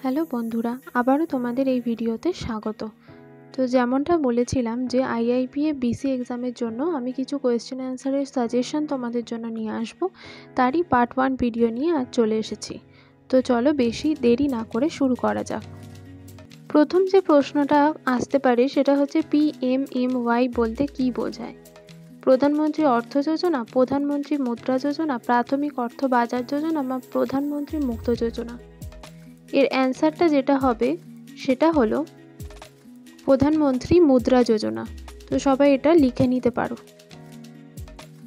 Hello বন্ধুরা, আবারও তোমাদের এই ভিডিওতে স্বাগত। তো যেমনটা বলেছিলাম যে আইআইপিএ বিসি এক্সামের জন্য আমি কিছু কোয়েশ্চেন অ্যান্সারের সাজেশন তোমাদের জন্য নিয়ে আসব, তারই পার্ট 1 ভিডিও নিয়ে আজ চলে এসেছি। তো চলো বেশি দেরি না করে শুরু করা যাক। প্রথম যে প্রশ্নটা আসতে পারে সেটা হচ্ছে পিএমএমওয়াই বলতে কি বোঝায়? প্রধানমন্ত্রী অর্থ যোজনা, প্রধানমন্ত্রী মুদ্রা যোজনা, প্রাথমিক অর্থ বাজার যোজনা বা প্রধানমন্ত্রী মুক্ত যোজনা। এর অ্যান্সারটা যেটা হবে সেটা হলো প্রধানমন্ত্রী মুদ্রা যোজনা। তো সবাই এটা লিখে নিতে পারো।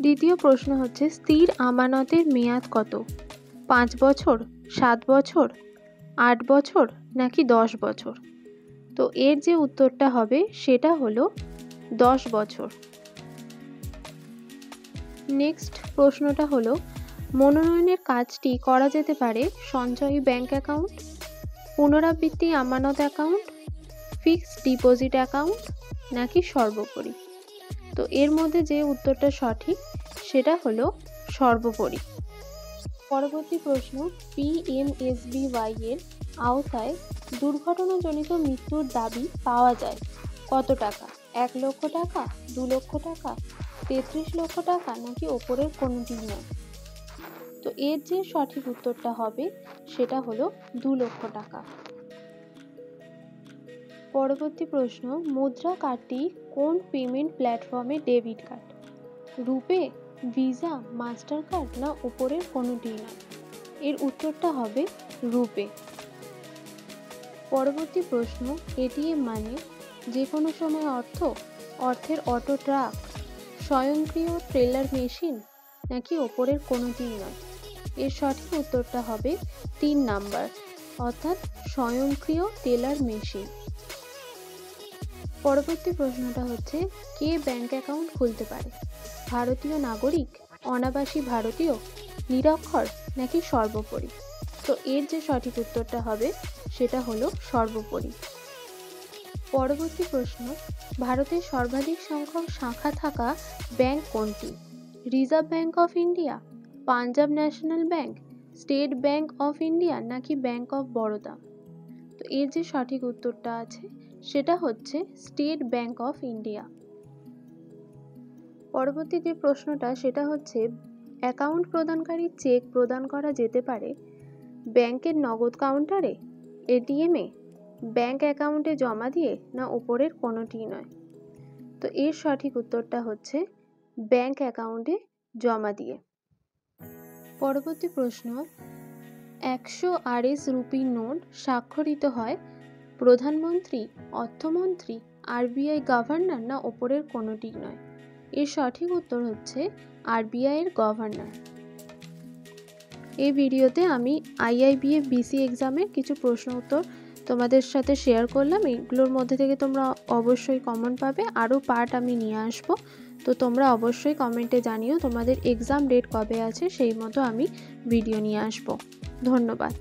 দ্বিতীয় প্রশ্ন হচ্ছে স্থির আমানতের মেয়াদ কত? 5 বছর, 7 বছর, 8 বছর নাকি 10 বছর? তো এর যে উত্তরটা হবে সেটা হলো 10 বছর। নেক্সট প্রশ্নটা হলো মনোনয়নের কাজটি করা যেতে পারে সঞ্চয়ী ব্যাংক অ্যাকাউন্ট, পুনরাবৃত্তি আমানত অ্যাকাউন্ট, ফিক্সড ডিপোজিট অ্যাকাউন্ট নাকি সর্বোপরি? তো এর মধ্যে যে উত্তরটা সঠিক সেটা হলো সর্বোপরি। পরবর্তী প্রশ্ন পিএমএসবিওয়াই এর আওতায় দুর্ঘটনাজনিত মৃত্যুর দাবি পাওয়া যায় কত টাকা? 1 লক্ষ টাকা, 2 লক্ষ টাকা, 33 লক্ষ টাকা নাকি ওপরের কোনোটি নয়? তো এর যে সঠিক উত্তরটা হবে সেটা হলো 2 লক্ষ টাকা। পরবর্তী প্রশ্ন মুদ্রা কার্ডটি কোন পেমেন্ট প্ল্যাটফর্মে ডেবিট কার্ড? রুপে, ভিসা, মাস্টার কার্ড না উপরের কোনোটি নয়? এর উত্তরটা হবে রুপে। পরবর্তী প্রশ্ন এটিএম মানে যে কোনো সময় অর্থের অটো ট্রাক, স্বয়ংক্রিয় টেলার মেশিন নাকি ওপরের কোনোটি নয়? এর সঠিক উত্তরটা হবে 3 নাম্বার, অর্থাৎ স্বয়ংক্রিয় টেলার মেশিন। পরবর্তী প্রশ্নটা হচ্ছে কে ব্যাংক অ্যাকাউন্ট খুলতে পারে? ভারতীয় নাগরিক, অনাবাসী ভারতীয়, নিরক্ষর নাকি সর্বোপরি? তো এর যে সঠিক উত্তরটা হবে সেটা হলো সর্বোপরি। পরবর্তী প্রশ্ন ভারতের সর্বাধিক সংখ্যক শাখা থাকা ব্যাংক কোনটি? Reserve bank of India, Punjab national bank, state bank of India নাকি ব্যাংক অফ বরোদা? তো এর যে সঠিক উত্তরটা আছে সেটা হচ্ছে স্টেট ব্যাংক অফ ইন্ডিয়া। পরবর্তী যে প্রশ্নটা সেটা হচ্ছে অ্যাকাউন্ট প্রদানকারী চেক প্রদান করা যেতে পারে ব্যাংকের নগদ কাউন্টারে, এটিএমে, ব্যাংক অ্যাকাউন্টে জমা দিয়ে না উপরের কোনোটি নয়? তো এর সঠিক উত্তরটা হচ্ছে ব্যাংক অ্যাকাউন্টে জমা দিয়ে। পরবর্তী প্রশ্ন 100 RS রুপি নোট স্বাক্ষরিত হয় প্রধানমন্ত্রী, অর্থমন্ত্রী, আরবিআই গভর্নর না ওপরের কোনোটি নয়? এর সঠিক উত্তর হচ্ছে আরবিআই এর গভর্নর। এই ভিডিওতে আমি আইআইবিএ বিসি এক্সামের কিছু প্রশ্ন উত্তর তোমাদের সাথে শেয়ার করলাম। এইগুলোর মধ্যে থেকে তোমরা অবশ্যই কমন পাবে, আরও পার্ট আমি নিয়ে আসবো। তো তোমরা অবশ্যই কমেন্টে জানিও তোমাদের এক্সাম ডেট কবে আছে, সেই মতো আমি ভিডিও নিয়ে আসবো। ধন্যবাদ।